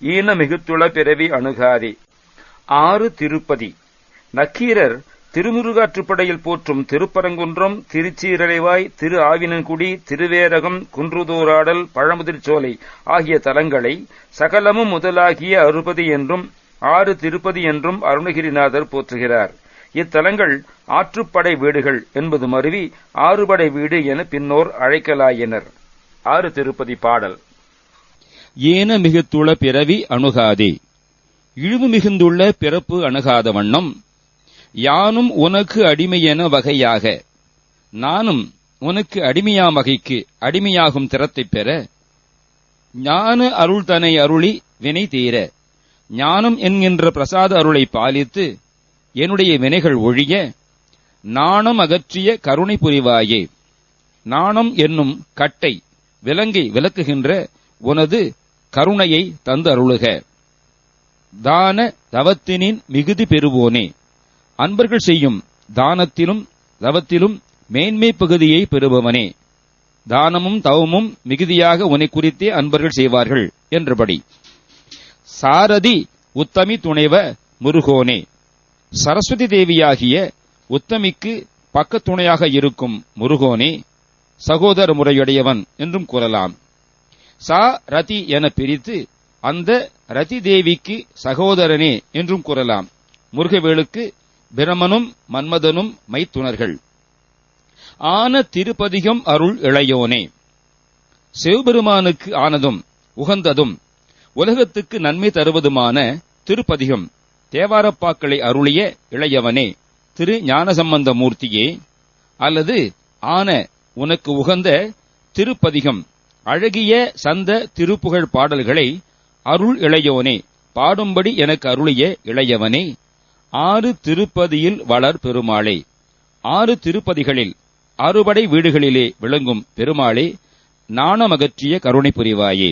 ஈன மிகுத்துள பிறவி அணுகாதே. 6 திருப்பதி. நக்கீரர் திருமுருகாற்றுப்படையில் போற்றும் திருப்பரங்குன்றம், திருச்சீரலைவாய், திரு ஆவினன்குடி, திருவேரகம், குன்றுதோராடல், பழமுதிர்ச்சோலை ஆகிய தலங்களை சகலமும் முதலாகிய 60 என்றும் 6 திருப்பதி என்றும் அருணகிரிநாதர் போற்றுகிறார். இத்தலங்கள் ஆற்றுப்படை வீடுகள் என்பது மருவி 6 படை வீடு என பின்னோர் அழைக்கலாயினர். 6 திருப்பதி பாடல். ஏன மிகுத்துள பிறவி அணுகாதே. இழிவு மிகுந்துள்ள பிறப்பு அணுகாத வண்ணம் யானும் உனக்கு அடிமையென வகையாக, நானும் உனக்கு அடிமையாம் வகைக்கு அடிமையாகும் திறத்தைப் பெற, ஞான அருள்தனை அருளி வினை தீர, ஞானம் என்கின்ற பிரசாத அருளை பாலித்து என்னுடைய வினைகள் ஒழிய நாணம் அகற்றிய கருணை புரிவாயே. நாணம் என்னும் கட்டை விலங்கை விலக்குகின்ற உனது கருணையை தந்து அருளுக. தான தவத்தினின் மிகுதி பெறுவோனே. அன்பர்கள் செய்யும் தானத்திலும் தவத்திலும் மேன்மை பகுதியை பெறுபவனே. தானமும் தவமும் மிகுதியாக உன்னை குறித்தே அன்பர்கள் செய்வார்கள் என்றபடி. சாரதி உத்தமி துணைவ முருகோனே. சரஸ்வதி தேவியாகிய உத்தமிக்கு பக்கத்துணையாக இருக்கும் முருகோனே, சகோதர முறையுடையவன் என்றும் கூறலாம். சா ரதி என பிரித்து அந்த ரதி தேவிக்கு சகோதரனே என்றும் கூறலாம். முருகவேளுக்கு பிரமனும் மன்மதனும் மைத்துணர்கள். ஆன திருப்பதிகம் அருள் இளையோனே. சிவபெருமானுக்கு ஆனதும் உகந்ததும் உலகத்துக்கு நன்மை தருவதுமான திருப்பதிகம் தேவாரப்பாக்களை அருளிய இளையவனே, திரு ஞானசம்பந்த மூர்த்தியே. அல்லது ஆன உனக்கு உகந்த திருப்பதிகம் அழகிய சந்த திருப்புகழ் பாடல்களை அருள் இளையோனே, பாடும்படி எனக்கு அருளிய இளையவனே. 6 திருப்பதியில் வளர் பெருமாளே. 6 திருப்பதிகளில் 6 படை வீடுகளிலே விளங்கும் பெருமாளே, நாணமகற்றிய கருணை புரிவாயே.